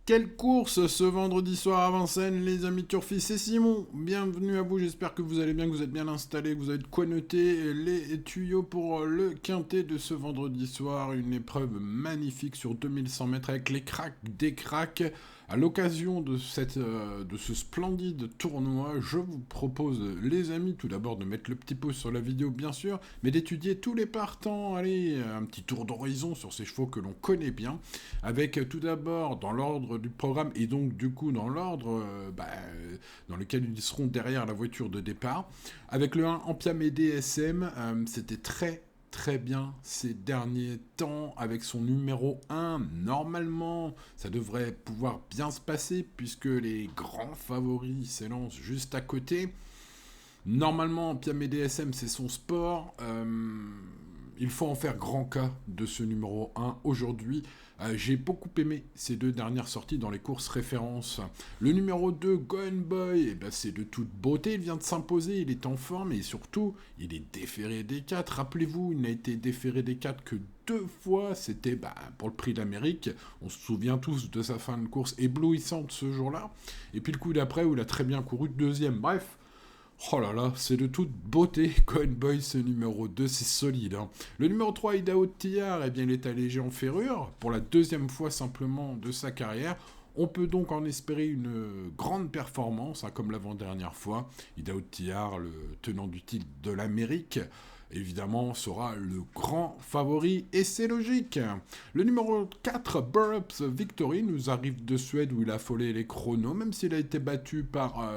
Quelle course ce vendredi soir à Vincennes, les amis Turfis, c'est Simon. Bienvenue à vous, j'espère que vous allez bien, que vous êtes bien installés, que vous avez de quoi noter les tuyaux pour le quintet de ce vendredi soir. Une épreuve magnifique sur 2100 mètres avec les cracks des cracks. À l'occasion de ce splendide tournoi, je vous propose, les amis, tout d'abord de mettre le petit pouce sur la vidéo, bien sûr, mais d'étudier tous les partants. Allez, un petit tour d'horizon sur ces chevaux que l'on connaît bien, avec tout d'abord, dans l'ordre du programme, et donc du coup dans l'ordre dans lequel ils seront derrière la voiture de départ, avec le 1 Ampiam et DSM, c'était très bien ces derniers temps avec son numéro 1. Normalement, ça devrait pouvoir bien se passer puisque les grands favoris s'élancent juste à côté. Normalement, Piam DSM, c'est son sport. Il faut en faire grand cas de ce numéro 1 aujourd'hui. J'ai beaucoup aimé ces deux dernières sorties dans les courses références. Le numéro 2, Gone Boy, c'est de toute beauté. Il vient de s'imposer, il est en forme et surtout, il est déféré des 4. Rappelez-vous, il n'a été déféré des 4 que 2 fois. C'était pour le prix d'Amérique. On se souvient tous de sa fin de course éblouissante ce jour-là. Et puis le coup d'après où il a très bien couru deuxième. Bref. Oh là là, c'est de toute beauté, Coin Boy, ce numéro 2, c'est solide. Hein. Le numéro 3, Idaho Tillard, il est allégé en ferrure, pour la deuxième fois simplement de sa carrière. On peut donc en espérer une grande performance, comme l'avant-dernière fois. Idaho Tillard, le tenant du titre de l'Amérique, évidemment, sera le grand favori, et c'est logique. Le numéro 4, Burrups Victory, nous arrive de Suède où il a affolé les chronos, même s'il a été battu par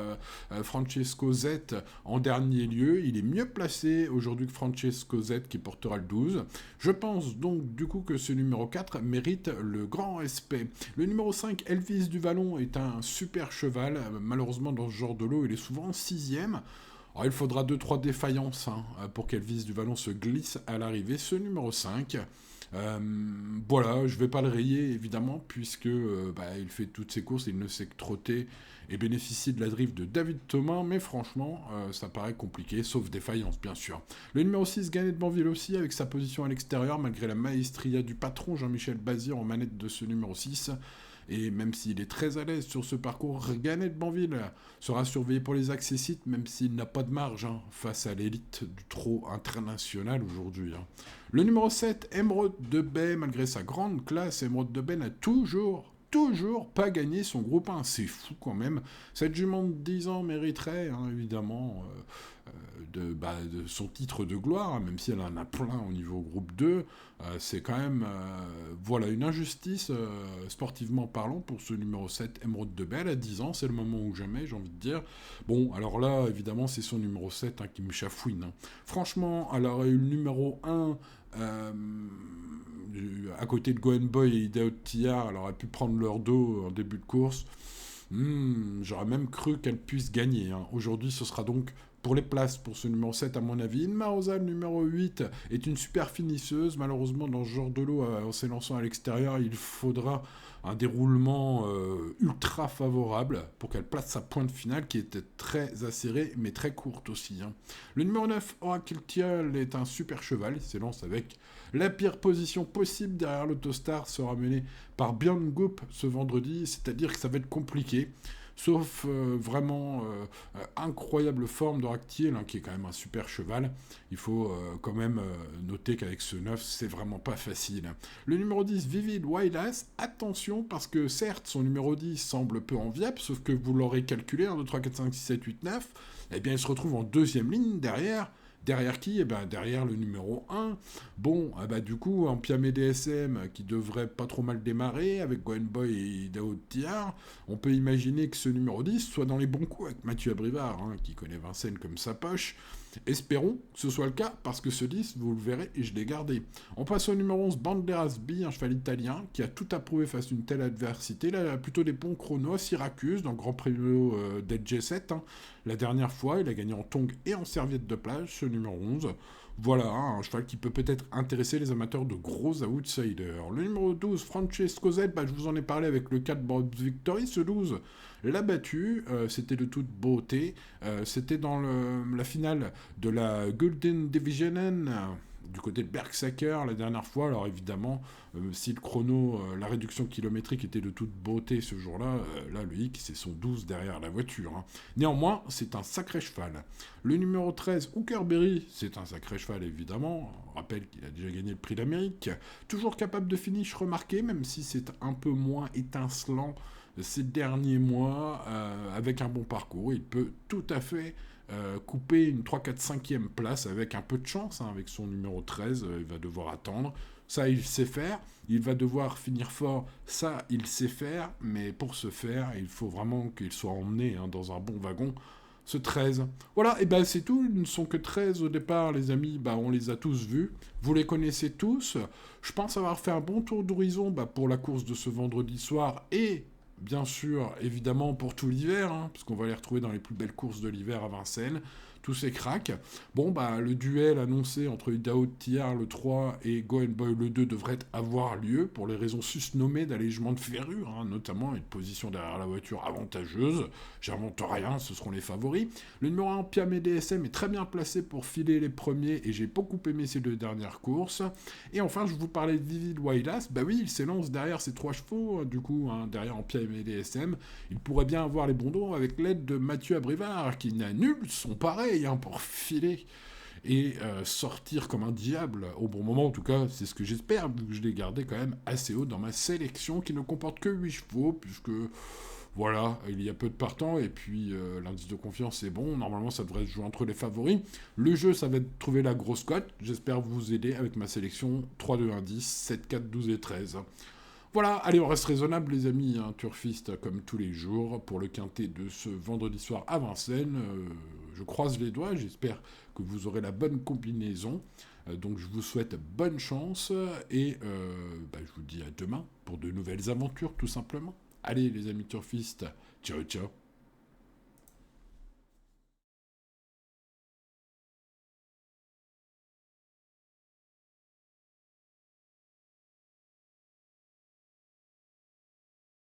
Francesco Zet en dernier lieu. Il est mieux placé aujourd'hui que Francesco Zet qui portera le 12. Je pense donc du coup que ce numéro 4 mérite le grand respect. Le numéro 5, Elvis du Vallon, est un super cheval. Malheureusement, dans ce genre de lot, il est souvent 6ème. Alors, il faudra 2-3 défaillances pour qu'Elvis du Vallon se glisse à l'arrivée. Ce numéro 5, voilà, je ne vais pas le rayer évidemment, puisque il fait toutes ses courses, il ne sait que trotter et bénéficie de la drift de David Thomas, mais franchement, ça paraît compliqué, sauf défaillance bien sûr. Le numéro 6, Gagné de Banville aussi, avec sa position à l'extérieur, malgré la maestria du patron Jean-Michel Bazir en manette de ce numéro 6. Et même s'il est très à l'aise sur ce parcours, Ganet Banville sera surveillé pour les accessites, même s'il n'a pas de marge face à l'élite du trot international aujourd'hui. Le numéro 7, Emeraude de Bay, malgré sa grande classe, Emeraude de Bay n'a toujours pas gagné son groupe 1. C'est fou quand même. Cette jument de 10 ans mériterait, évidemment, de son titre de gloire, même si elle en a plein au niveau groupe 2. C'est quand même une injustice sportivement parlant pour ce numéro 7, Emeraude de Belle. À 10 ans, c'est le moment ou jamais, j'ai envie de dire. Bon, alors là, évidemment, c'est son numéro 7 qui me chafouine. Franchement, alors le numéro 1... à côté de Goen Boy et Idaho Tillard, elle aurait pu prendre leur dos en début de course. J'aurais même cru qu'elle puisse gagner. Aujourd'hui, ce sera donc pour les places pour ce numéro 7, à mon avis. Inmarosa, le numéro 8, est une super finisseuse. Malheureusement, dans ce genre de lot, en s'élançant à l'extérieur, il faudra un déroulement ultra favorable pour qu'elle place sa pointe finale, qui était très acérée, mais très courte aussi. Le numéro 9, Oracle Tial, est un super cheval. Il s'élance avec la pire position possible derrière l'autostar, sera mené par Björn Goop ce vendredi, c'est-à-dire que ça va être compliqué. Sauf vraiment incroyable forme de Ractiel, qui est quand même un super cheval. Il faut quand même noter qu'avec ce 9, c'est vraiment pas facile. Le numéro 10, Vivid Wildlass, attention, parce que certes, son numéro 10 semble peu enviable, sauf que vous l'aurez calculé, 1, 2, 3, 4, 5, 6, 7, 8, 9, eh bien il se retrouve en deuxième ligne derrière. Derrière qui? Derrière le numéro 1. Bon, du coup, en Piamé DSM, qui devrait pas trop mal démarrer, avec Gwen Boy et Idaho Tillard, on peut imaginer que ce numéro 10 soit dans les bons coups avec Mathieu Abrivard, qui connaît Vincennes comme sa poche. Espérons que ce soit le cas, parce que ce 10, vous le verrez, et je l'ai gardé. On passe au numéro 11, Banderas B, un cheval italien, qui a tout approuvé face à une telle adversité. Là, il a plutôt des bons chronos à Syracuse, dans le Grand Premio d'Edge7. La dernière fois, il a gagné en tongs et en serviette de plage, ce numéro 11. Voilà, un cheval qui peut-être intéresser les amateurs de gros outsiders. Le numéro 12, Francesco Z, je vous en ai parlé avec le 4 Bob Victory. Ce 12 l'a battu, c'était de toute beauté. C'était dans la finale de la Golden Divisionen, du côté de Bergsacker la dernière fois. Alors évidemment, si le chrono, la réduction kilométrique était de toute beauté ce jour-là, là le hic c'est son 12 derrière la voiture. Hein. Néanmoins, c'est un sacré cheval. Le numéro 13, Hookerberry, c'est un sacré cheval évidemment. On rappelle qu'il a déjà gagné le prix d'Amérique. Toujours capable de finish remarqué, même si c'est un peu moins étincelant ces derniers mois, avec un bon parcours. Il peut tout à fait couper une 3, 4, 5e place avec un peu de chance, hein, avec son numéro 13, il va devoir attendre. Ça, il sait faire. Il va devoir finir fort. Ça, il sait faire. Mais pour ce faire, il faut vraiment qu'il soit emmené dans un bon wagon. Ce 13. Voilà, et ben c'est tout. Ils ne sont que 13 au départ, les amis. On les a tous vus. Vous les connaissez tous. Je pense avoir fait un bon tour d'horizon pour la course de ce vendredi soir et bien sûr, évidemment, pour tout l'hiver, puisqu'on va les retrouver dans les plus belles courses de l'hiver à Vincennes, tous ces cracks. Bon, le duel annoncé entre Idaho Tillard le 3 et Go Boy le 2 devrait avoir lieu, pour les raisons susnommées d'allègement de ferrure, notamment, et de position derrière la voiture avantageuse. J'invente rien, ce seront les favoris. Le numéro 1, Piam et DSM, est très bien placé pour filer les premiers, et j'ai beaucoup aimé ces 2 dernières courses. Et enfin, je vous parlais de Vivid Wailas. Oui, il s'élance derrière ces 3 chevaux, du coup, derrière en Piam et DSM. Il pourrait bien avoir les bons avec l'aide de Mathieu Abrivard, qui n'annule son pareil, pour filer et sortir comme un diable au bon moment. En tout cas, c'est ce que j'espère, vu que je l'ai gardé quand même assez haut dans ma sélection, qui ne comporte que 8 chevaux, puisque voilà, il y a peu de partants, et puis l'indice de confiance est bon. Normalement, ça devrait se jouer entre les favoris. Le jeu, ça va être de trouver la grosse cote. J'espère vous aider avec ma sélection 3, 2, 1, 10, 7, 4, 12 et 13. Voilà, allez, on reste raisonnable, les amis, turfistes, comme tous les jours, pour le quintet de ce vendredi soir à Vincennes. Je croise les doigts, j'espère que vous aurez la bonne combinaison. Donc, je vous souhaite bonne chance, et je vous dis à demain pour de nouvelles aventures, tout simplement. Allez, les amis turfistes, ciao, ciao.